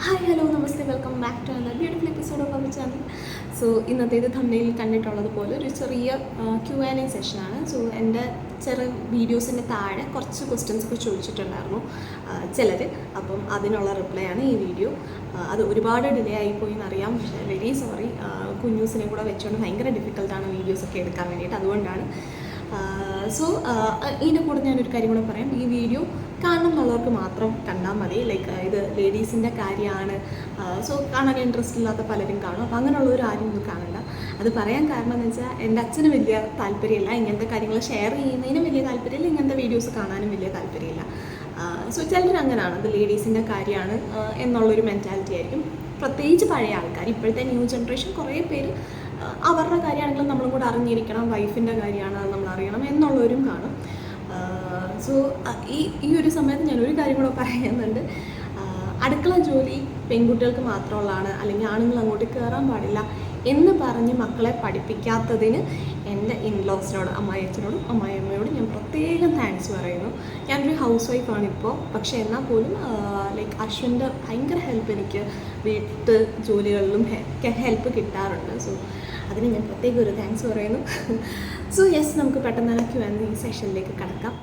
Hi hello namaste welcome back to another beautiful episode of our channel. So ഇന്നത്തേത് തമിഴിൽ കണ്ടിട്ടുള്ളതുപോലെ ഒരു ചെറിയ Q&A സെഷനാണ്. സോ എൻ്റെ ചെറിയ വീഡിയോസിൻ്റെ താഴെ കുറച്ച് ക്വസ്റ്റ്യൻസ് ഒക്കെ ചോദിച്ചിട്ടുണ്ടായിരുന്നു ചിലർ. അപ്പം അതിനുള്ള റിപ്ലൈ ആണ് ഈ വീഡിയോ. അത് ഒരുപാട് ഡിലേ ആയിപ്പോയി എന്നറിയാം, പക്ഷേ വെരി സോറി. കുഞ്ഞൂസിനെ കൂടെ വെച്ചുകൊണ്ട് ഭയങ്കര ഡിഫിക്കൽട്ടാണ് വീഡിയോസൊക്കെ എടുക്കാൻ വേണ്ടിയിട്ട്, അതുകൊണ്ടാണ്. സോ ഇതിൻ്റെ കൂടെ ഞാനൊരു കാര്യം കൂടെ പറയാം. ഈ വീഡിയോ കാണണം എന്നുള്ളവർക്ക് മാത്രം കണ്ടാൽ മതി. ലൈക്ക് ഇത് ലേഡീസിൻ്റെ കാര്യമാണ്, സോ കാണാൻ ഇൻട്രസ്റ്റ് ഇല്ലാത്ത പലരും കാണും. അപ്പോൾ അങ്ങനെയുള്ളവർ ആരും ഒന്നും കാണണ്ട. അത് പറയാൻ കാരണം എന്ന് വെച്ചാൽ എൻ്റെ അച്ഛന് വലിയ താല്പര്യമില്ല ഇങ്ങനത്തെ കാര്യങ്ങൾ ഷെയർ ചെയ്യുന്നതിനും വലിയ താല്പര്യമില്ല, ഇങ്ങനത്തെ വീഡിയോസ് കാണാനും വലിയ താല്പര്യമില്ല. സോ ചിലർ അങ്ങനെയാണ്, അത് ലേഡീസിൻ്റെ കാര്യമാണ് എന്നുള്ളൊരു മെൻറ്റാലിറ്റി ആയിരിക്കും. പ്രത്യേകിച്ച് പഴയ ആൾക്കാർ. ഇപ്പോഴത്തെ ന്യൂ ജനറേഷൻ കുറേ പേര് അവരുടെ കാര്യമാണെങ്കിലും നമ്മളും കൂടെ അറിഞ്ഞിരിക്കണം, വൈഫിൻ്റെ കാര്യമാണ് അത് നമ്മൾ അറിയണം എന്നുള്ളവരും കാണും. സോ ഈ ഒരു സമയത്ത് ഞാനൊരു കാര്യം കൂടെ പറയുന്നുണ്ട്. അടുക്കള ജോലി പെൺകുട്ടികൾക്ക് മാത്രമുള്ളതാണ്, അല്ലെങ്കിൽ ആണുങ്ങൾ അങ്ങോട്ട് കയറാൻ പാടില്ല എന്ന് പറഞ്ഞ് മക്കളെ പഠിപ്പിക്കാത്തതിന് എൻ്റെ ഇൻലോസിനോട്, അമ്മായിയച്ഛനോടും അമ്മായിയമ്മയോടും ഞാൻ പ്രത്യേകം താങ്ക്സ് പറയുന്നു. ഞാനൊരു ഹൗസ് വൈഫാണ് ഇപ്പോൾ, പക്ഷേ എന്നാൽ പോലും ലൈക്ക് അശ്വിൻ്റെ ഭയങ്കര ഹെൽപ്പ് എനിക്ക് വീട്ടു ജോലികളിലും ഹെൽപ്പ് കിട്ടാറുണ്ട്. സോ അതിന് ഞാൻ പ്രത്യേകം ഒരു താങ്ക്സ് പറയുന്നു. സോ യെസ്, നമുക്ക് പെട്ടെന്ന് തന്നെ Q&A സെഷനിലേക്ക് കടക്കാം.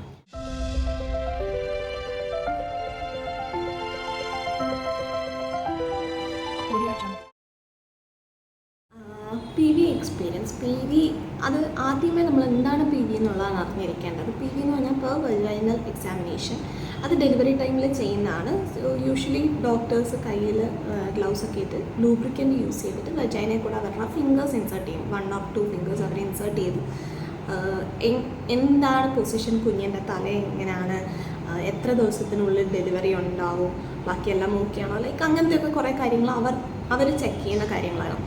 PV experience. PV അത് ആദ്യമേ നമ്മൾ എന്താണ് PV എന്നുള്ളതാണ് അറിഞ്ഞിരിക്കേണ്ടത്. PV എന്ന് പറഞ്ഞാൽ പെർ വജൈനൽ എക്സാമിനേഷൻ. അത് ഡെലിവറി ടൈമിൽ ചെയ്യുന്നതാണ്. യൂഷ്വലി ഡോക്ടേഴ്സ് കയ്യിൽ ഗ്ലൗസ് ഒക്കെ ഇട്ട് ലൂബ്രിക്കൻ്റ് യൂസ് ചെയ്തിട്ട് വജൈനയിൽ കൂടെ അവരുടെ ഫിംഗേഴ്സ് ഇൻസേർട്ട് ചെയ്യും. 1 or 2 ഫിംഗേഴ്സ് അവർ ഇൻസേർട്ട് ചെയ്ത് എന്താണ് പൊസിഷൻ, കുഞ്ഞിൻ്റെ തല എങ്ങനെയാണ്, എത്ര ദിവസത്തിനുള്ളിൽ ഡെലിവറി ഉണ്ടാവും, ബാക്കിയെല്ലാം ഓക്കെയാണോ, ലൈക്ക് അങ്ങനത്തെയൊക്കെ കുറേ കാര്യങ്ങൾ അവർ ചെക്ക് ചെയ്യുന്ന കാര്യങ്ങളാണ്.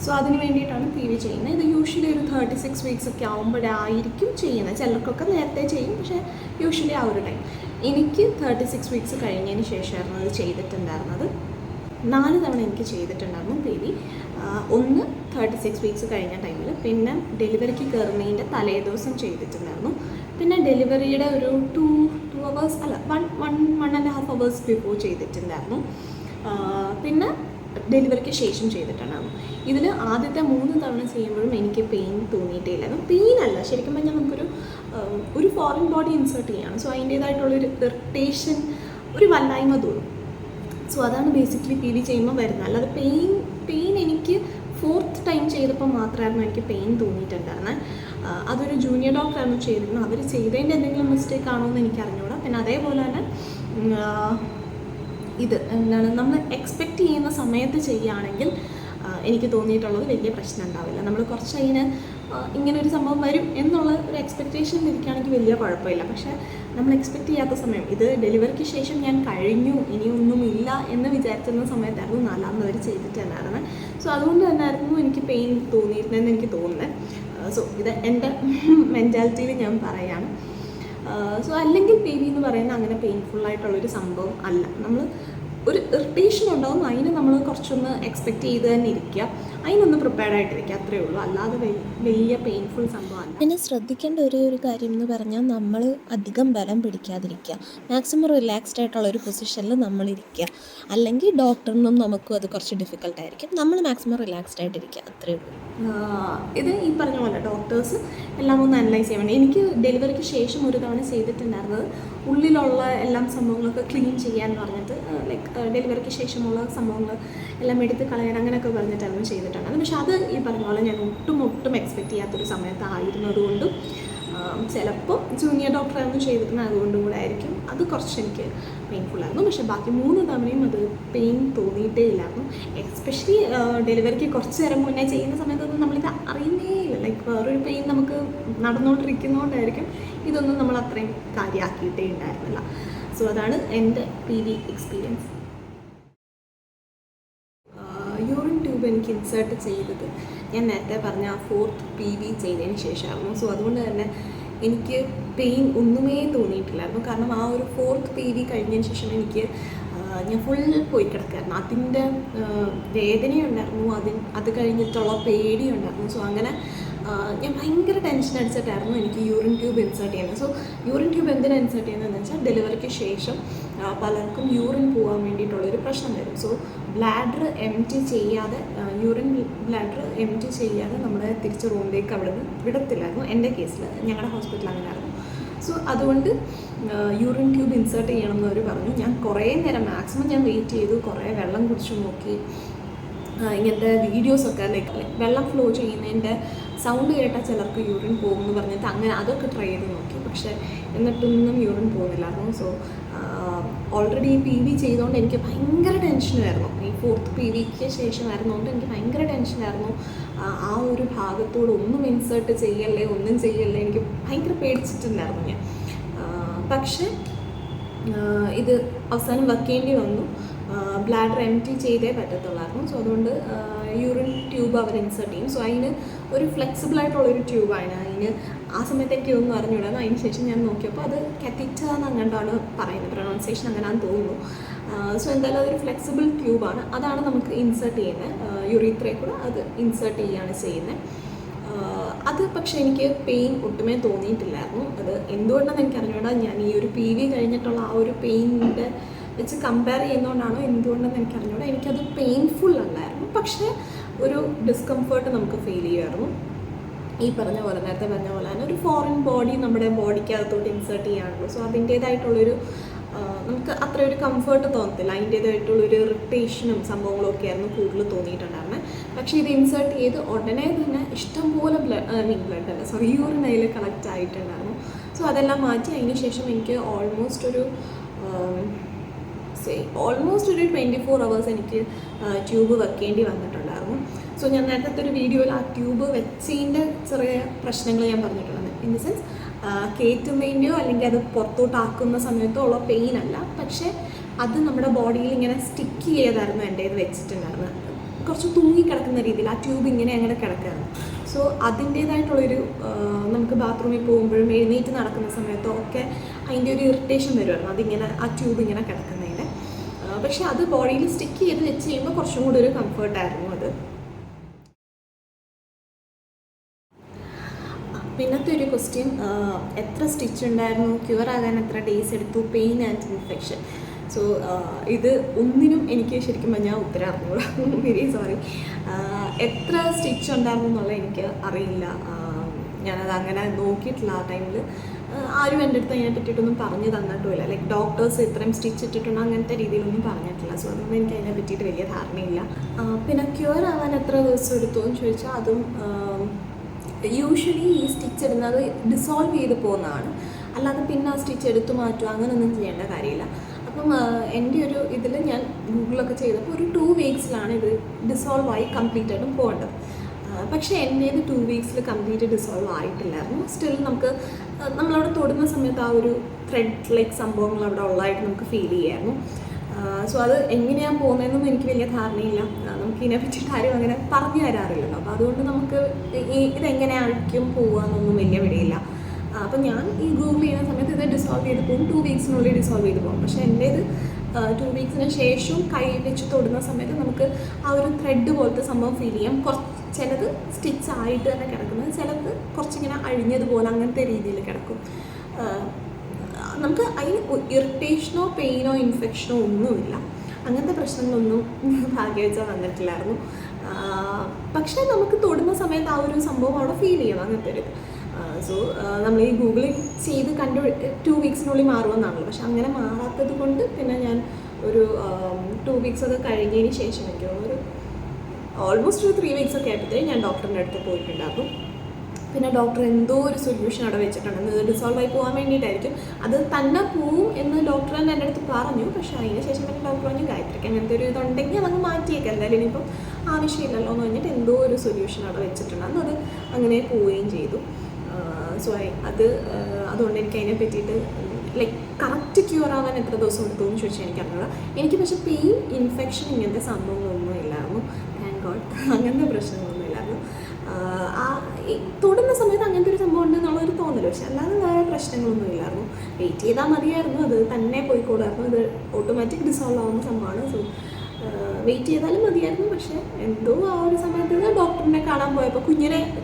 സോ അതിന് വേണ്ടിയിട്ടാണ് PV ചെയ്യുന്നത്. ഇത് യൂഷ്വലി ഒരു 36 വീക്സ് ഒക്കെ ആകുമ്പോഴായിരിക്കും ചെയ്യുന്നത്. ചിലർക്കൊക്കെ നേരത്തെ ചെയ്യും, പക്ഷേ യൂഷ്വലി ആ ഒരു ടൈം. എനിക്ക് 36 വീക്സ് കഴിഞ്ഞതിന് ശേഷമായിരുന്നു അത് ചെയ്തിട്ടുണ്ടായിരുന്നത്. 4 തവണ എനിക്ക് ചെയ്തിട്ടുണ്ടായിരുന്നു PV. ഒന്ന് 36 വീക്സ് കഴിഞ്ഞ ടൈമിൽ, പിന്നെ ഡെലിവറിക്ക് കയറുന്നതിൻ്റെ തലേ ദിവസം ചെയ്തിട്ടുണ്ടായിരുന്നു, പിന്നെ ഡെലിവറിയുടെ ഒരു 2 hours അല്ല 1.5 hours ബിഫോർ ചെയ്തിട്ടുണ്ടായിരുന്നു, പിന്നെ ഡെലിവറിക്ക് ശേഷം ചെയ്തിട്ടുണ്ടായിരുന്നു. ഇതിൽ ആദ്യത്തെ 3 തവണ ചെയ്യുമ്പോഴും എനിക്ക് പെയിൻ തോന്നിയിട്ടേ ഇല്ലായിരുന്നു. പെയിൻ അല്ല, ശരിക്കും പറഞ്ഞാൽ നമുക്കൊരു ഫോറിൻ ബോഡി ഇൻസേർട്ട് ചെയ്യുകയാണ്. സോ അതിൻ്റേതായിട്ടുള്ളൊരു ഇറിറ്റേഷൻ, ഒരു വല്ലായ്മ തോന്നും. സോ അതാണ് ബേസിക്കലി PV ചെയ്യുമ്പോൾ വരുന്നത്. അല്ലാതെ പെയിൻ എനിക്ക് 4th ടൈം ചെയ്തപ്പോൾ മാത്രമായിരുന്നു എനിക്ക് പെയിൻ തോന്നിയിട്ടുണ്ടായിരുന്നത്. അതൊരു ജൂനിയർ ഡോക്ടറാണ് ചെയ്തിരുന്നത്. അവർ ചെയ്തതിൻ്റെ എന്തെങ്കിലും മിസ്റ്റേക്ക് ആണോ എന്ന് എനിക്ക് അറിഞ്ഞുകൂടാ. പിന്നെ അതേപോലെ തന്നെ ഇത് എന്താണ്, നമ്മൾ എക്സ്പെക്റ്റ് ചെയ്യുന്ന സമയത്ത് ചെയ്യുകയാണെങ്കിൽ എനിക്ക് തോന്നിയിട്ടുള്ളത് വലിയ പ്രശ്നം ഉണ്ടാവില്ല. നമ്മൾ കുറച്ച് ഇങ്ങനൊരു സംഭവം വരും എന്നുള്ള ഒരു എക്സ്പെക്റ്റേഷൻ ഇരിക്കുകയാണെങ്കിൽ വലിയ കുഴപ്പമില്ല. പക്ഷേ നമ്മൾ എക്സ്പെക്റ്റ് ചെയ്യാത്ത സമയം, ഇത് ഡെലിവറിക്ക് ശേഷം ഞാൻ കഴിഞ്ഞു ഇനിയൊന്നുമില്ല എന്ന് വിചാരിച്ചിരുന്ന സമയത്തായിരുന്നു 4ാമത് അവർ ചെയ്തിട്ടുണ്ടായിരുന്നത്. സോ അതുകൊണ്ട് തന്നെയായിരുന്നു എനിക്ക് പെയിൻ തോന്നിയിരുന്നതെന്ന് എനിക്ക് തോന്നുന്നത്. സോ ഇത് എൻ്റെ മെൻറ്റാലിറ്റിയിൽ ഞാൻ പറയുകയാണ്. സോ അല്ലെങ്കിൽ PV എന്ന് പറയുന്നത് അങ്ങനെ പെയിൻഫുള്ളായിട്ടുള്ളൊരു സംഭവം അല്ല. നമ്മൾ ഒരു ഇറിറ്റേഷൻ ഉണ്ടാവും, അതിന് നമ്മൾ കുറച്ചൊന്ന് എക്സ്പെക്റ്റ് ചെയ്ത് തന്നെ ഇരിക്കുക, അതിനൊന്ന് പ്രിപ്പയർഡ് ആയിട്ടിരിക്കുക, അത്രയേ ഉള്ളൂ. അല്ലാതെ വലിയ പെയിൻഫുൾ സംഭവമല്ല. പിന്നെ ശ്രദ്ധിക്കേണ്ട ഒരു കാര്യം എന്ന് പറഞ്ഞാൽ നമ്മൾ അധികം ബലം പിടിക്കാതിരിക്കുക, മാക്സിമം റിലാക്സ്ഡ് ആയിട്ടുള്ള ഒരു പൊസിഷനിൽ നമ്മളിരിക്കുക. അല്ലെങ്കിൽ ഡോക്ടറിനും നമുക്കും അത് കുറച്ച് ഡിഫിക്കൽട്ടായിരിക്കും. നമ്മൾ മാക്സിമം റിലാക്സ്ഡ് ആയിട്ടിരിക്കുക, അത്രയേ ഉള്ളൂ. ഇത് ഈ പറഞ്ഞ പോലെ ഡോക്ടേഴ്സ് എല്ലാം ഒന്ന് അനലൈസ് ചെയ്യാൻ വേണ്ടി. എനിക്ക് ഡെലിവറിക്ക് ശേഷം ഒരു തവണ ചെയ്തിട്ടുണ്ടായിരുന്നത് ഉള്ളിലുള്ള എല്ലാം സംഭവങ്ങളൊക്കെ ക്ലീൻ ചെയ്യാൻ പറഞ്ഞിട്ട്, ലൈക്ക് ഡെലിവറിക്ക് ശേഷമുള്ള സംഭവങ്ങൾ എല്ലാം എടുത്ത് കളയാൻ അങ്ങനെയൊക്കെ പറഞ്ഞിട്ടായിരുന്നു ചെയ്തിട്ടുണ്ടായിരുന്നത്. പക്ഷെ അത് ഈ പറഞ്ഞ പോലെ ഞാൻ ഒട്ടും എക്സ്പെക്റ്റ് ചെയ്യാത്തൊരു സമയത്തായിരുന്നതുകൊണ്ടും ചിലപ്പോൾ ജൂനിയർ ഡോക്ടറായിരുന്നു ചെയ്തിരുന്നത്, അതുകൊണ്ടും കൂടെ ആയിരിക്കും അത് കുറച്ച് എനിക്ക് പെയിൻഫുള്ളായിരുന്നു. പക്ഷേ ബാക്കി 3 തവണയും അത് പെയിൻ തോന്നിയിട്ടേ ഇല്ലായിരുന്നു. എസ്പെഷ്യലി ഡെലിവറിക്ക് കുറച്ച് നേരം മുന്നേ ചെയ്യുന്ന സമയത്തൊന്നും നമ്മളിത് അറിയുന്നേ ഇല്ല. ലൈക്ക് വേറൊരു പെയിൻ നമുക്ക് നടന്നുകൊണ്ടിരിക്കുന്നതുകൊണ്ടായിരിക്കും ഇതൊന്നും നമ്മൾ അത്രയും കാര്യമാക്കിയിട്ടേ ഉണ്ടായിരുന്നില്ല. സോ അതാണ് എൻ്റെ PV എക്സ്പീരിയൻസ്. യൂറിൻ ട്യൂബ് എനിക്ക് ഇൻസേർട്ട് ചെയ്തത് ഞാൻ നേരത്തെ പറഞ്ഞ 4th PV ചെയ്തതിന് ശേഷമായിരുന്നു. സോ അതുകൊണ്ട് തന്നെ എനിക്ക് പെയിൻ ഒന്നുമേ തോന്നിയിട്ടില്ലായിരുന്നു. കാരണം ആ ഒരു 4th PV കഴിഞ്ഞതിന് ശേഷം ഞാൻ ഫുൾ പോയി കിടക്കായിരുന്നു. അതിൻ്റെ വേദനയുണ്ടായിരുന്നു, അത് കഴിഞ്ഞിട്ടുള്ള പേടിയുണ്ടായിരുന്നു. സോ അങ്ങനെ ഞാൻ ഭയങ്കര ടെൻഷൻ അടിച്ചിട്ടായിരുന്നു എനിക്ക് യൂറിൻ ട്യൂബ് ഇൻസേർട്ട് ചെയ്യുന്നത്. സോ യൂറിൻ ട്യൂബ് എന്തിനാണ് ഇൻസേർട്ട് ചെയ്യുന്നതെന്ന് വെച്ചാൽ ഡെലിവറിക്ക് ശേഷം പലർക്കും യൂറിൻ പോകാൻ വേണ്ടിയിട്ടുള്ളൊരു പ്രശ്നം വരും. സോ ബ്ലാഡർ എംറ്റി ചെയ്യാതെ യൂറിൻ ബ്ലാഡർ എംറ്റി ചെയ്യാതെ നമ്മളെ തിരിച്ച് റൂമിലേക്ക് അവിടെ നിന്ന് വിടത്തില്ലായിരുന്നു. എൻ്റെ കേസിൽ ഞങ്ങളുടെ ഹോസ്പിറ്റൽ അങ്ങനെയായിരുന്നു. സോ അതുകൊണ്ട് യൂറിൻ ട്യൂബ് ഇൻസേർട്ട് ചെയ്യണം എന്നവർ പറഞ്ഞു. ഞാൻ കുറേ നേരം മാക്സിമം ഞാൻ വെയിറ്റ് ചെയ്തു, കുറേ വെള്ളം കുടിച്ചു നോക്കി. ഇങ്ങനത്തെ വീഡിയോസൊക്കെ ലൈക്ക് വെള്ളം ഫ്ലോ ചെയ്യുന്നതിൻ്റെ സൗണ്ട് കേട്ടാൽ ചിലർക്ക് യൂറിൻ പോകുമെന്ന് പറഞ്ഞിട്ട് അങ്ങനെ അതൊക്കെ ട്രൈ ചെയ്ത് നോക്കി. പക്ഷേ എന്നിട്ടൊന്നും യൂറിൻ പോകുന്നില്ലായിരുന്നു. സോ ഓൾറെഡി PV ചെയ്തുകൊണ്ട് എനിക്ക് ഭയങ്കര ടെൻഷനായിരുന്നു. ഈ 4th PVക്ക് ശേഷമായിരുന്നുകൊണ്ട് എനിക്ക് ഭയങ്കര ടെൻഷനായിരുന്നു. ആ ഒരു ഭാഗത്തോട് ഒന്നും ഇൻസേർട്ട് ചെയ്യല്ലേ, ഒന്നും ചെയ്യല്ലേ, എനിക്ക് ഭയങ്കര പേടിച്ചിട്ടുണ്ടായിരുന്നു ഞാൻ. പക്ഷേ ഇത് അവസാനം വെക്കേണ്ടി വന്നു. ബ്ലാഡർ എംറ്റി ചെയ്തേ പറ്റത്തുള്ളായിരുന്നു. സോ അതുകൊണ്ട് യൂറിൻ ട്യൂബ് അവർ ഇൻസേർട്ട് ചെയ്യും. സോ അതിന് ഒരു ഫ്ലെക്സിബിളായിട്ടുള്ളൊരു ട്യൂബാണ്. അതിന് ആ സമയത്ത് എനിക്ക് ഒന്നും അറിഞ്ഞുകൂടായിരുന്നു. അതിന് ശേഷം ഞാൻ നോക്കിയപ്പോൾ അത് കത്തീറ്റർ എന്നങ്ങാണ്ടാണ് പറയുന്നത്, പ്രൊനൗൺസിയേഷൻ അങ്ങനെയാണെന്ന് തോന്നുന്നു. സോ എന്തായാലും അതൊരു ഫ്ലെക്സിബിൾ ട്യൂബാണ്. അതാണ് നമുക്ക് ഇൻസേർട്ട് ചെയ്യുന്നത്. യൂറിത്രയിൽ കൂടെ അത് ഇൻസേർട്ട് ചെയ്യുകയാണ് ചെയ്യുന്നത്. അത് പക്ഷേ എനിക്ക് പെയിൻ ഒട്ടുമേ തോന്നിയിട്ടില്ലായിരുന്നു. അത് എന്തുകൊണ്ടാണെന്ന് എനിക്ക് അറിഞ്ഞുകൂടാ. ഞാൻ ഈ ഒരു PV കഴിഞ്ഞിട്ടുള്ള ആ ഒരു പെയിനിൻ്റെ വെച്ച് കമ്പയർ ചെയ്യുന്നതുകൊണ്ടാണോ എന്തുകൊണ്ടെന്ന് എനിക്ക് അറിഞ്ഞുകൂടാ. എനിക്കത് പെയിൻഫുൾ അല്ലായിരുന്നു, പക്ഷേ ഒരു ഡിസ്കംഫേർട്ട് നമുക്ക് ഫീൽ ചെയ്യുമായിരുന്നു. ഈ പറഞ്ഞ പോലെ നേരത്തെ പറഞ്ഞ പോലെ തന്നെ ഒരു ഫോറിൻ ബോഡി നമ്മുടെ ബോഡിക്കകത്തോട്ട് ഇൻസേർട്ട് ചെയ്യാനുള്ളൂ. സോ അതിൻ്റേതായിട്ടുള്ളൊരു നമുക്ക് അത്ര ഒരു കംഫേർട്ട് തോന്നത്തില്ല. അതിൻ്റേതായിട്ടുള്ളൊരു ഇറിറ്റേഷനും സംഭവങ്ങളും ഒക്കെ ആയിരുന്നു കൂടുതൽ തോന്നിയിട്ടുണ്ടായിരുന്നത്. പക്ഷേ ഇത് ഇൻസേർട്ട് ചെയ്ത് ഉടനെ തന്നെ ഇഷ്ടംപോലെ യൂറിൻ അതിൽ കളക്ട് ആയിട്ടുണ്ടായിരുന്നു. സോ അതെല്ലാം മാറ്റി അതിന് ശേഷം എനിക്ക് ഓൾമോസ്റ്റ് ഒരു 24 hours എനിക്ക് ട്യൂബ് വെക്കേണ്ടി വന്നിട്ടുണ്ടായിരുന്നു. സോ ഞാൻ നേരത്തെ ഒരു വീഡിയോയിൽ ആ ട്യൂബ് വെച്ചതിൻ്റെ ചെറിയ പ്രശ്നങ്ങൾ ഞാൻ പറഞ്ഞിട്ടുണ്ട്. ഇൻ ദ സെൻസ് കയറ്റുന്നതിൻ്റെയോ അല്ലെങ്കിൽ അത് പുറത്തോട്ടാക്കുന്ന സമയത്തോ ഉള്ള പെയിൻ അല്ല, പക്ഷേ അത് നമ്മുടെ ബോഡിയിൽ ഇങ്ങനെ സ്റ്റിക്ക് ചെയ്തായിരുന്നു എൻ്റെ ഇത് വെച്ചിട്ടുണ്ടായിരുന്നത്. കുറച്ച് തൂങ്ങിക്കിടക്കുന്ന രീതിയിൽ ആ ട്യൂബ് ഇങ്ങനെ അങ്ങനെ കിടക്കുകയായിരുന്നു. സോ അതിൻ്റേതായിട്ടുള്ളൊരു നമുക്ക് ബാത്റൂമിൽ പോകുമ്പോഴും എഴുന്നേറ്റ് നടക്കുന്ന സമയത്തോ ഒക്കെ അതിൻ്റെ ഒരു ഇറിറ്റേഷൻ വരുമായിരുന്നു. അതിങ്ങനെ ആ ട്യൂബ് ഇങ്ങനെ കിടക്കുന്നതിൻ്റെ. പക്ഷേ അത് ബോഡിയിൽ സ്റ്റിക്ക് ചെയ്ത് വെച്ച് കഴിയുമ്പോൾ കുറച്ചും കൂടി ഒരു കംഫർട്ടായിരുന്നു അത്. പിന്നത്തെ ഒരു ക്വസ്റ്റ്യൻ, എത്ര സ്റ്റിച്ച് ഉണ്ടായിരുന്നു, ക്യൂർ ആകാൻ എത്ര ഡേയ്സ് എടുത്തു, പെയിൻ ആൻഡ് ഇൻഫെക്ഷൻ. സോ ഇത് ഒന്നിനും എനിക്ക് ശരിക്കും പറഞ്ഞാൽ ഉത്തരം അറിഞ്ഞൂടാ. Very sorry. എത്ര സ്റ്റിച്ച് ഉണ്ടായിരുന്നു എന്നുള്ളത് എനിക്ക് അറിയില്ല. ഞാനത് അങ്ങനെ നോക്കിയിട്ടില്ല. ആ ടൈമിൽ ആരും എൻ്റെ അടുത്ത് അതിനെ പറ്റിയിട്ടൊന്നും പറഞ്ഞു തന്നിട്ടുമില്ല. ലൈക്ക് ഡോക്ടേഴ്സ് ഇത്രയും സ്റ്റിച്ച് ഇട്ടിട്ടുണ്ടോ അങ്ങനത്തെ രീതിയിലൊന്നും പറഞ്ഞിട്ടില്ല. സോ അതൊന്നും എനിക്ക് അതിനെ പറ്റിയിട്ട് വലിയ ധാരണയില്ല. പിന്നെ ക്യൂർ ആവാൻ എത്ര ദിവസം എടുത്തു എന്ന് ചോദിച്ചാൽ അതും യൂഷ്വലി ഈ സ്റ്റിച്ച് ഇടുന്നത് ഡിസോൾവ് ചെയ്ത് പോകുന്നതാണ്. അല്ലാതെ പിന്നെ ആ സ്റ്റിച്ച് എടുത്തു മാറ്റുക അങ്ങനെയൊന്നും ചെയ്യേണ്ട കാര്യമില്ല. അപ്പം എൻ്റെ ഒരു ഇതിൽ ഞാൻ ഗൂഗിളൊക്കെ ചെയ്തപ്പോൾ ഒരു 2 weeksലാണ് ഇത് ഡിസോൾവ് ആയി കംപ്ലീറ്റ് ആയിട്ടും പോകേണ്ടത്. പക്ഷേ എൻ്റേത് 2 weeks കംപ്ലീറ്റ് ഡിസോൾവ് ആയിട്ടില്ലായിരുന്നു. സ്റ്റിൽ നമുക്ക് നമ്മളവിടെ തൊടുന്ന സമയത്ത് ആ ഒരു ത്രെഡ് ലൈക്ക് സംഭവങ്ങൾ അവിടെ ഉള്ളതായിട്ട് നമുക്ക് ഫീൽ ചെയ്യായിരുന്നു. സോ അത് എങ്ങനെയാണ് പോകുന്നതെന്നൊന്നും എനിക്ക് വലിയ ധാരണയില്ല. നമുക്ക് ഇതിനെ പറ്റിയിട്ട് ആരും അങ്ങനെ പറഞ്ഞു തരാറില്ലല്ലോ. അപ്പോൾ അതുകൊണ്ട് നമുക്ക് ഇതെങ്ങനെയായിരിക്കും പോവുകയെന്നൊന്നും വലിയ പിടിയില്ല. അപ്പം ഞാൻ ഈ ഗൂഗിൾ ചെയ്യുന്ന സമയത്ത് ഇത് ഡിസോൾവ് ചെയ്ത് പോകും, 2 weeksനുള്ളിൽ ഡിസോൾവ് ചെയ്ത് പോകും. പക്ഷേ എൻ്റേത് 2 weeksന് ശേഷവും കൈ വെച്ച് തൊടുന്ന സമയത്ത് നമുക്ക് ആ ഒരു ത്രെഡ് പോലത്തെ സംഭവം ഫീൽ ചെയ്യാം. ചിലത് സ്റ്റിച്ച് ആയിട്ട് തന്നെ കിടക്കുന്നത്, ചിലത് കുറച്ചിങ്ങനെ അഴിഞ്ഞതുപോലെ അങ്ങനത്തെ രീതിയിൽ കിടക്കും. നമുക്ക് അതിന് ഇറിറ്റേഷനോ പെയിനോ ഇൻഫെക്ഷനോ ഒന്നുമില്ല. അങ്ങനത്തെ പ്രശ്നങ്ങളൊന്നും ഭാഗ്യവെച്ചാൽ വന്നിട്ടില്ലായിരുന്നു. പക്ഷേ നമുക്ക് തൊടുന്ന സമയത്ത് ആ ഒരു സംഭവം അവിടെ ഫീൽ ചെയ്യണം, അങ്ങനത്തെ ഒരു. സോ നമ്മൾ ഈ ഗൂഗിളിൽ ചെയ്ത് 2 weeksനുള്ളിൽ മാറുമെന്നാണല്ലോ. പക്ഷെ അങ്ങനെ മാറാത്തത് കൊണ്ട് പിന്നെ ഞാൻ ഒരു 2 weeks ഒക്കെ കഴിഞ്ഞതിന് ശേഷം എനിക്ക് ഒരു ഓൾമോസ്റ്റ് ഒരു 3 weeks ഒക്കെ ആയപ്പോഴത്തേക്കും ഞാൻ ഡോക്ടറിൻ്റെ അടുത്ത് പോയിട്ടുണ്ടായിരുന്നു. പിന്നെ ഡോക്ടർ എന്തോ ഒരു സൊല്യൂഷൻ അവിടെ വെച്ചിട്ടുണ്ടെന്ന്, ഇത് ഡിസോൾവ് ആയി പോകാൻ വേണ്ടിയിട്ടായിരിക്കും. അത് തന്നെ പോവും എന്ന് ഡോക്ടർ തന്നെ എൻ്റെ അടുത്ത് പറഞ്ഞു. പക്ഷേ അതിന് ശേഷം പിന്നെ ഡോക്ടർ പറഞ്ഞു ഗായത്രിക്ക് അങ്ങനത്തെ ഒരു ഇതുണ്ടെങ്കിൽ അതങ്ങ് മാറ്റിയേക്കാം, എന്തായാലും ഇനിയിപ്പം ആവശ്യമില്ലല്ലോ എന്ന് പറഞ്ഞിട്ട് എന്തോ ഒരു സൊല്യൂഷൻ അവിടെ വെച്ചിട്ടുണ്ടെന്ന് അത് അങ്ങനെ പോവുകയും ചെയ്തു. സോ അതുകൊണ്ട് എനിക്ക് അതിനെ പറ്റിയിട്ട് ലൈക്ക് കറക്റ്റ് ക്യൂർ ആവാൻ എത്ര ദിവസം എടുത്തു എന്ന് ചോദിച്ചാൽ എനിക്ക് അറിഞ്ഞൂടാ. എനിക്ക് പക്ഷേ പെയിൻ ഇൻഫെക്ഷൻ ഇങ്ങനത്തെ സംഭവങ്ങളൊന്നും ഇല്ലായിരുന്നു. Thank God. അങ്ങനത്തെ പ്രശ്നങ്ങളൊന്നും ഇല്ലായിരുന്നു. തൊടുന്ന സമയത്ത് അങ്ങനത്തെ ഒരു സംഭവം ഉണ്ട് എന്നുള്ളൊരു തോന്നൽ, പക്ഷെ അല്ലാതെ വേറെ പ്രശ്നങ്ങളൊന്നും ഇല്ലായിരുന്നു. വെയിറ്റ് ചെയ്താൽ മതിയായിരുന്നു, അത് തന്നെ പോയിക്കോളായിരുന്നു. ഇത് ഓട്ടോമാറ്റിക് ഡിസോൾവ് ആവുന്ന സംഭവമാണ്. സോ വെയിറ്റ് ചെയ്താലും മതിയായിരുന്നു. പക്ഷേ എന്തോ ആ ഒരു സമയത്ത് ഡോക്ടറിനെ കാണാൻ പോയപ്പോൾ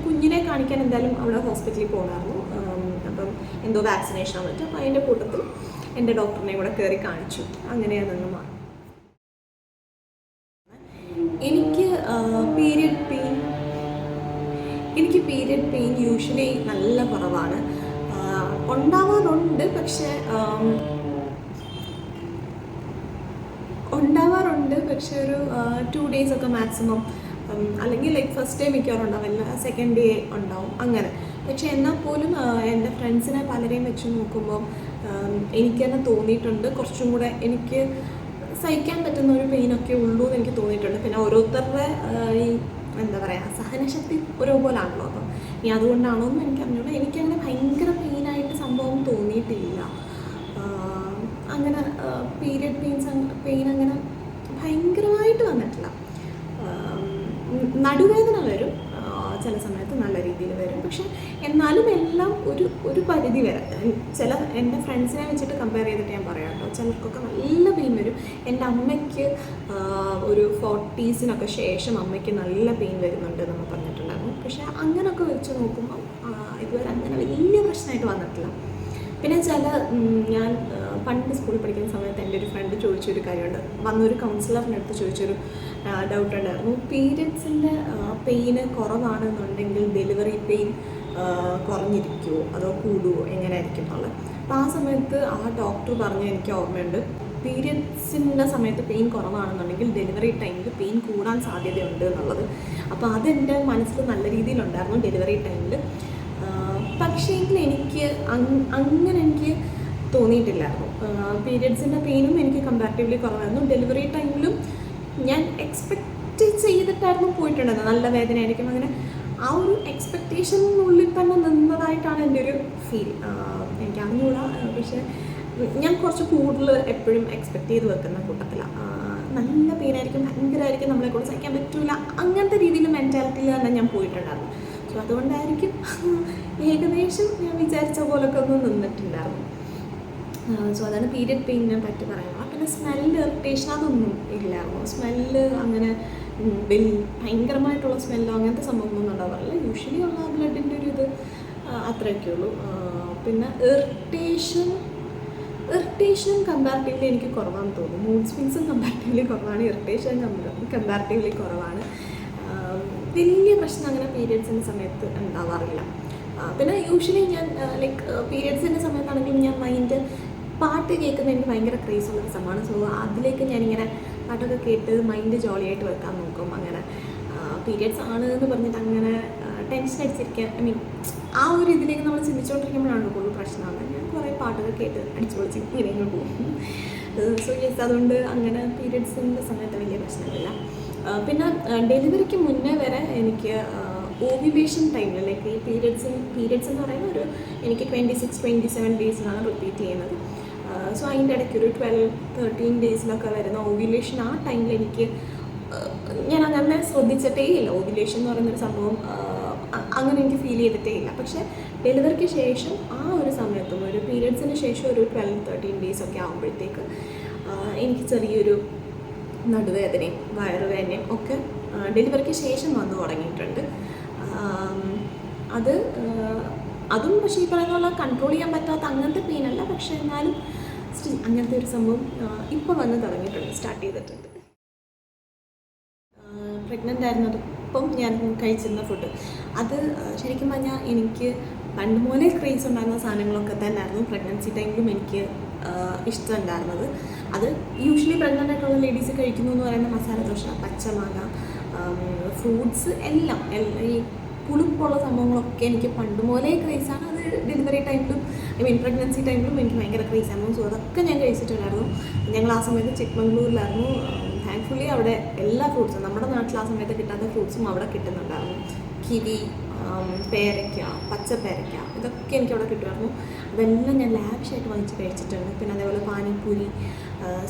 കുഞ്ഞിനെ കാണിക്കാൻ എന്തായാലും അവിടെ ഹോസ്പിറ്റലിൽ പോകണമായിരുന്നു. അപ്പം എന്തോ വാക്സിനേഷൻ വന്നിട്ട് അപ്പോൾ അതിൻ്റെ കൂട്ടത്തിൽ എൻ്റെ ഡോക്ടറിനെ കൂടെ കയറി കാണിച്ചു. അങ്ങനെയാണ് നിന്ന് മാറി. എനിക്ക് പീരിയഡ് പെയിൻ യൂഷ്വലി നല്ല കുറവാണ്. ഉണ്ടാവാറുണ്ട്, പക്ഷേ ഒരു 2 days ഒക്കെ മാക്സിമം, അല്ലെങ്കിൽ ലൈക്ക് ഫസ്റ്റ് ഡേ മിക്കവാറും ഉണ്ടാവില്ല, സെക്കൻഡ് ഡേ ഉണ്ടാവും അങ്ങനെ. പക്ഷേ എന്നാൽ പോലും എൻ്റെ ഫ്രണ്ട്സിനെ പലരെയും വെച്ച് നോക്കുമ്പോൾ എനിക്ക് തന്നെ തോന്നിയിട്ടുണ്ട് കുറച്ചും കൂടെ എനിക്ക് സഹിക്കാൻ പറ്റുന്ന ഒരു പെയിനൊക്കെ ഉള്ളൂ എന്ന് എനിക്ക് തോന്നിയിട്ടുണ്ട്. പിന്നെ ഓരോരുത്തരുടെ ഈ എന്താ പറയുക സഹനശക്തി ഓരോപോലാണല്ലോ. അപ്പം ഇനി അതുകൊണ്ടാണോ എന്ന് എനിക്കറിഞ്ഞൂടെ. എനിക്കങ്ങനെ ഭയങ്കര പെയിനായിട്ട് സംഭവം തോന്നിയിട്ടില്ല. അങ്ങനെ പീരിയഡ് പെയിൻ അങ്ങനെ ഭയങ്കരമായിട്ട് വന്നിട്ടില്ല. നടുവേദന വരും ചില സമയത്ത്, നല്ല രീതിയിൽ വരും. പക്ഷെ എന്നാലും എല്ലാം ഒരു പരിധി വരെ. എൻ്റെ ഫ്രണ്ട്സിനെ വെച്ചിട്ട് കമ്പയർ ചെയ്തിട്ട് ഞാൻ പറയാം കേട്ടോ, ചിലർക്കൊക്കെ നല്ല പെയിൻ വരും. എൻ്റെ അമ്മയ്ക്ക് ഒരു 40s ശേഷം അമ്മയ്ക്ക് നല്ല പെയിൻ വരുന്നുണ്ട് എന്ന് പറഞ്ഞിട്ടുണ്ടായിരുന്നു. പക്ഷെ അങ്ങനെയൊക്കെ വെച്ച് നോക്കുമ്പോൾ ഇതുവരെ അങ്ങനെ വലിയ പ്രശ്നമായിട്ട് വന്നിട്ടില്ല. പിന്നെ ഞാൻ പണ്ട് സ്കൂളിൽ പഠിക്കുന്ന സമയത്ത് എൻ്റെ ഒരു ഫ്രണ്ട് ചോദിച്ചൊരു കാര്യമുണ്ട്. വന്നൊരു കൗൺസിലറിൻ്റെ അടുത്ത് ചോദിച്ചൊരു ഡൗട്ട് ഉണ്ടായിരുന്നു. പീരിയഡ്സിൻ്റെ പെയിന് കുറവാണെന്നുണ്ടെങ്കിൽ ഡെലിവറി പെയിൻ കുറഞ്ഞിരിക്കുമോ അതോ കൂടുമോ എങ്ങനെയായിരിക്കും എന്നുള്ളത്. അപ്പോൾ ആ സമയത്ത് ആ ഡോക്ടർ പറഞ്ഞ് എനിക്ക് ഓർമ്മയുണ്ട്, പീരിയഡ്സിൻ്റെ സമയത്ത് പെയിൻ കുറവാണെന്നുണ്ടെങ്കിൽ ഡെലിവറി ടൈമിൽ പെയിൻ കൂടാൻ സാധ്യതയുണ്ട് എന്നുള്ളത്. അപ്പോൾ അതെൻ്റെ മനസ്സിൽ നല്ല രീതിയിലുണ്ടായിരുന്നു ഡെലിവറി ടൈമിൽ. പക്ഷേ എങ്കിൽ എനിക്ക് അങ്ങനെ എനിക്ക് തോന്നിയിട്ടില്ലായിരുന്നു. പീരിയഡ്സിൻ്റെ പെയിനും എനിക്ക് കമ്പാരിറ്റീവ്ലി കുറവായിരുന്നു. ഡെലിവറി ടൈമിലും ഞാൻ എക്സ്പെക്റ്റ് ചെയ്തിട്ടായിരുന്നു പോയിട്ടുണ്ടായിരുന്നത് നല്ല വേദനയായിരിക്കും. അങ്ങനെ ആ ഒരു എക്സ്പെക്റ്റേഷനുള്ളിൽ തന്നെ നിന്നതായിട്ടാണ് എൻ്റെ ഒരു ഫീൽ. എനിക്ക് അറിഞ്ഞൂടാ, പക്ഷേ ഞാൻ കുറച്ച് കൂടുതൽ എപ്പോഴും എക്സ്പെക്റ്റ് ചെയ്ത് വെക്കുന്ന കൂട്ടത്തിലാണ്. നല്ല പെയിനായിരിക്കും, ഭയങ്കരമായിരിക്കും, നമ്മളെ കൊണ്ട് സഹിക്കാൻ പറ്റില്ല, അങ്ങനത്തെ രീതിയിൽ മെൻറ്റാലിറ്റിയിൽ തന്നെ ഞാൻ പോയിട്ടുണ്ടായിരുന്നു. സോ അതുകൊണ്ടായിരിക്കും ഏകദേശം ഞാൻ വിചാരിച്ച പോലൊക്കെ ഒന്നും നിന്നിട്ടുണ്ടായിരുന്നു. സോ അതാണ് പീരിയഡ് പെയിനിനെ പറ്റി പറയുന്നത്. പിന്നെ സ്മെല്ല്, ഇറിറ്റേഷൻ അതൊന്നും ഇല്ലായിരുന്നു. സ്മെല്ല് അങ്ങനെ ഭയങ്കരമായിട്ടുള്ള സ്മെല്ലോ അങ്ങനത്തെ സംഭവമൊന്നും ഉണ്ടാവാറില്ല. യൂഷ്വലി ഉള്ള ബ്ലഡിൻ്റെ ഒരു ഇത് അത്രയൊക്കെ ഉള്ളൂ. പിന്നെ ഇറിറ്റേഷനും കമ്പാരിറ്റീവ്ലി എനിക്ക് കുറവാണെന്ന് തോന്നുന്നു. മൂഡ് സ്വിങ്സും കമ്പാരിറ്റീവ്ലി കുറവാണ്, ഇറിറ്റേഷൻ കമ്പാരിറ്റീവ്ലി കുറവാണ്. വലിയ പ്രശ്നം അങ്ങനെ പീരിയഡ്സിൻ്റെ സമയത്ത് ഉണ്ടാവാറില്ല. പിന്നെ യൂഷ്വലി ഞാൻ ലൈക്ക് പീരിയഡ്സിൻ്റെ സമയത്താണെങ്കിലും ഞാൻ പാട്ട് കേൾക്കുന്നത് എനിക്ക് ഭയങ്കര ക്രേസുള്ളൊരു സംഭവമാണ്. സോ അതിലേക്ക് ഞാനിങ്ങനെ പാട്ടൊക്കെ കേട്ട് മൈൻഡ് ജോളിയായിട്ട് വെക്കാൻ നോക്കും. അങ്ങനെ പീരിയഡ്സ് ആണ് എന്ന് പറഞ്ഞിട്ട് അങ്ങനെ ടെൻഷൻ അടിച്ചിരിക്കാൻ, ആ ഒരു ഇതിലേക്ക് നമ്മൾ ചിന്തിച്ചുകൊണ്ടിരിക്കുമ്പോഴാണ് കൂടുതൽ പ്രശ്നമാണ്. ഞാൻ കുറേ പാട്ടൊക്കെ കേട്ട് അടിച്ചു പൊളിച്ച് ഇങ്ങനെ പോകും. സോ യെസ്, അതുകൊണ്ട് അങ്ങനെ പീരിയഡ്സിൻ്റെ സമയത്ത് വലിയ പ്രശ്നമില്ല. പിന്നെ ഡെലിവറിക്ക് മുന്നേ വരെ എനിക്ക് ഓവുലേഷൻ ടൈമിൽ ലൈക്ക് ഈ പീരിയഡ്സ് എന്ന് പറയുന്നത് എനിക്ക് 26-27 ഡേയ്സിലാണ് റിപ്പീറ്റ് ചെയ്യുന്നത്. സോ അതിൻ്റെ ഇടയ്ക്ക് ഒരു 12-13 ഡേയ്സിലൊക്കെ വരുന്ന ഓവുലേഷൻ, ആ ടൈമിൽ ഞാൻ അങ്ങനെ ശ്രദ്ധിച്ചിട്ടേ ഇല്ല. ഓവുലേഷൻ എന്ന് പറയുന്നൊരു സംഭവം അങ്ങനെ എനിക്ക് ഫീൽ ചെയ്തിട്ടേ ഇല്ല. പക്ഷേ ഡെലിവറിക്ക് ശേഷം ആ ഒരു സമയത്തും ഒരു പീരിയഡ്സിന് ശേഷം ഒരു 12-13 ഡേയ്സൊക്കെ ആകുമ്പോഴത്തേക്ക് എനിക്ക് ചെറിയൊരു നടുവേദനയും വയറുവേദനയും ഒക്കെ ഡെലിവറിക്ക് ശേഷം വന്നു തുടങ്ങിയിട്ടുണ്ട്. അതും പക്ഷേ ഈ പറയുന്ന പോലെ കൺട്രോൾ ചെയ്യാൻ പറ്റാത്ത അങ്ങനത്തെ പെയിനല്ല. പക്ഷേ എന്നാലും അങ്ങനത്തെ ഒരു സംഭവം ഇപ്പോൾ വന്ന് തുടങ്ങിയിട്ടുണ്ട്, സ്റ്റാർട്ട് ചെയ്തിട്ടുണ്ട്. പ്രഗ്നൻ്റ് ആയിരുന്നപ്പം ഞാൻ കഴിച്ചിരുന്ന ഫുഡ് അത് ശരിക്കും പറഞ്ഞാൽ എനിക്ക് പണ്ട് മുതലേ ക്രേസ് ഉണ്ടായിരുന്ന സാധനങ്ങളൊക്കെ തന്നെ ആയിരുന്നു പ്രഗ്നൻസി ടൈമിലും എനിക്ക് ഇഷ്ടമുണ്ടായിരുന്നത്. അത് യൂഷ്വലി പ്രഗ്നൻ്റ് ആയിട്ടുള്ള ലേഡീസ് കഴിക്കുന്നു എന്ന് പറയുന്ന മസാല ദോശ, പച്ചമാങ്ങ, ഫ്രൂട്ട്സ് എല്ലാം ഈ പുളിപ്പുള്ള സംഭവങ്ങളൊക്കെ എനിക്ക് പണ്ട് മുതലേ ക്രേസാണ്. അത് ഡെലിവറി ടൈമിലും പ്രഗ്നൻസി ടൈമിലും എനിക്ക് ഭയങ്കര ക്രേസായിരുന്നു. സോ അതൊക്കെ ഞാൻ കഴിച്ചിട്ടുണ്ടായിരുന്നു. ഞങ്ങൾ ആ സമയത്ത് ചിക്മംഗ്ലൂരിലായിരുന്നു. താങ്ക്ഫുള്ളി അവിടെ എല്ലാ ഫ്രൂട്ട്സും, നമ്മുടെ നാട്ടിൽ ആ സമയത്ത് കിട്ടാത്ത ഫ്രൂട്ട്സും അവിടെ കിട്ടുന്നുണ്ടായിരുന്നു. കിവി, പേരയ്ക്ക, പച്ചപ്പേരയ്ക്ക, ഇതൊക്കെ എനിക്ക് അവിടെ കിട്ടുമായിരുന്നു. അതെല്ലാം ഞാൻ ലാവിഷായിട്ട് വാങ്ങിച്ച് കഴിച്ചിട്ടുണ്ട്. പിന്നെ അതേപോലെ പാനിപ്പൂരി.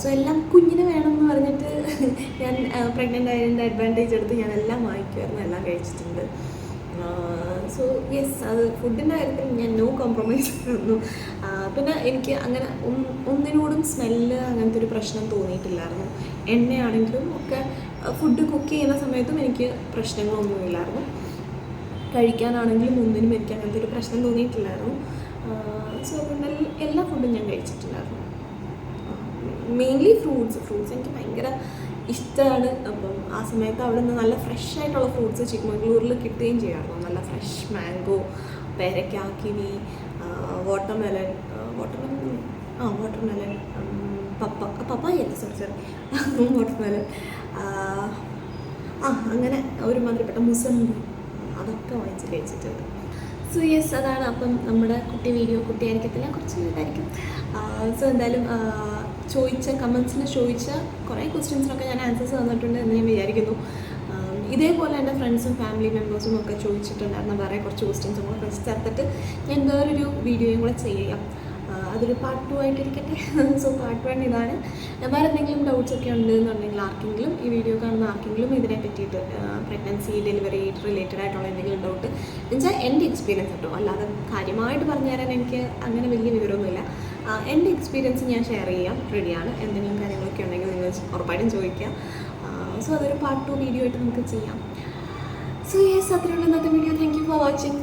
സോ എല്ലാം കുഞ്ഞിന് വേണമെന്ന് പറഞ്ഞിട്ട് ഞാൻ പ്രഗ്നൻ്റ് ആയതിൻ്റെ അഡ്വാൻറ്റേജ് എടുത്ത് ഞാനെല്ലാം വാങ്ങിക്കുമായിരുന്നു, എല്ലാം കഴിച്ചിട്ടുണ്ട്. സോ യെസ്, അത് ഫുഡിൻ്റെ കാര്യത്തിൽ ഞാൻ നോ കോംപ്രമൈസ് ആയിരുന്നു. പിന്നെ എനിക്ക് അങ്ങനെ ഒന്നിനോടും സ്മെല്ല് അങ്ങനത്തെ ഒരു പ്രശ്നം തോന്നിയിട്ടില്ലായിരുന്നു. എണ്ണയാണെങ്കിലും ഒക്കെ ഫുഡ് കുക്ക് ചെയ്യുന്ന സമയത്തും എനിക്ക് പ്രശ്നങ്ങളൊന്നുമില്ലായിരുന്നു. കഴിക്കാനാണെങ്കിലും ഒന്നിനും എനിക്ക് അങ്ങനത്തെ ഒരു പ്രശ്നം തോന്നിയിട്ടില്ലായിരുന്നു. സോ അതുകൊണ്ട് എല്ലാ ഫുഡും ഞാൻ കഴിച്ചിട്ടുണ്ടായിരുന്നു. മെയിൻലി ഫ്രൂട്ട്സ് എനിക്ക് ഭയങ്കര ഇഷ്ടമാണ്. അപ്പം ആ സമയത്ത് അവിടെ നിന്ന് നല്ല ഫ്രഷ് ആയിട്ടുള്ള ഫ്രൂട്ട്സ് ചിക്കമംഗ്ലൂരിൽ കിട്ടുകയും ചെയ്യാറുണ്ട്. നല്ല ഫ്രഷ് മാംഗോ, പേരയ്ക്ക, കിവി, വാട്ടർമെലൺ, പപ്പായല്ല സോറി വാട്ടർമെലൺ, അങ്ങനെ ഒരുമാതിരിപ്പെട്ട മുസമ്പി, അതൊക്കെ വാങ്ങിച്ച് കഴിച്ചിട്ടുണ്ട്. സോ യെസ്, അതാണ്. അപ്പം നമ്മുടെ കുട്ടിയായിരിക്കത്തില്ല, കുറച്ച് ഇതായിരിക്കും. സോ എന്തായാലും കമൻസിന് ചോദിച്ച കുറേ ക്വസ്റ്റ്യൻസിനൊക്കെ ഞാൻ ആൻസേഴ്സ് തന്നിട്ടുണ്ട് എന്ന് ഞാൻ വിചാരിക്കുന്നു. ഇതേപോലെ എൻ്റെ ഫ്രണ്ട്സും ഫാമിലി മെമ്പേഴ്സും ഒക്കെ ചോദിച്ചിട്ടുണ്ടായിരുന്ന വേറെ കുറച്ച് ക്വസ്റ്റ്യൻസും കൂടെ ചേർത്തിട്ട് ഞാൻ വേറൊരു വീഡിയോയും കൂടെ ചെയ്യാം. അതൊരു പാർട്ട് 2 ആയിട്ടിരിക്കട്ടെ. സോ പാർട്ട് 1 ഇതാണ്. വേറെ എന്തെങ്കിലും ഡൗട്ട്സ് ഒക്കെ ഉണ്ടെന്നുണ്ടെങ്കിൽ ആർക്കെങ്കിലും, ഈ വീഡിയോ കാണുന്ന ആർക്കെങ്കിലും ഇതിനെ പറ്റിയിട്ട് പ്രഗ്നൻസി, ഡെലിവറി റിലേറ്റഡ് ആയിട്ടുള്ള എന്തെങ്കിലും ഡൗട്ട് എന്നുവെച്ചാൽ എൻ്റെ എക്സ്പീരിയൻസ് കേട്ടോ, അല്ലാതെ കാര്യമായിട്ട് പറഞ്ഞു തരാൻ എനിക്ക് അങ്ങനെ വലിയ വിവരമൊന്നുമില്ല. എൻ്റെ എക്സ്പീരിയൻസ് ഞാൻ ഷെയർ ചെയ്യാം, റെഡിയാണ്. എന്തെങ്കിലും കാര്യങ്ങളൊക്കെ ഉണ്ടെങ്കിൽ നിങ്ങൾ ഉറപ്പായിട്ടും ചോദിക്കുക. സോ അതൊരു പാർട്ട് 2 വീഡിയോ ആയിട്ട് നമുക്ക് ചെയ്യാം. സോ യെസ്, അത്രയുള്ള ഇന്നത്തെ video. Thank you for watching.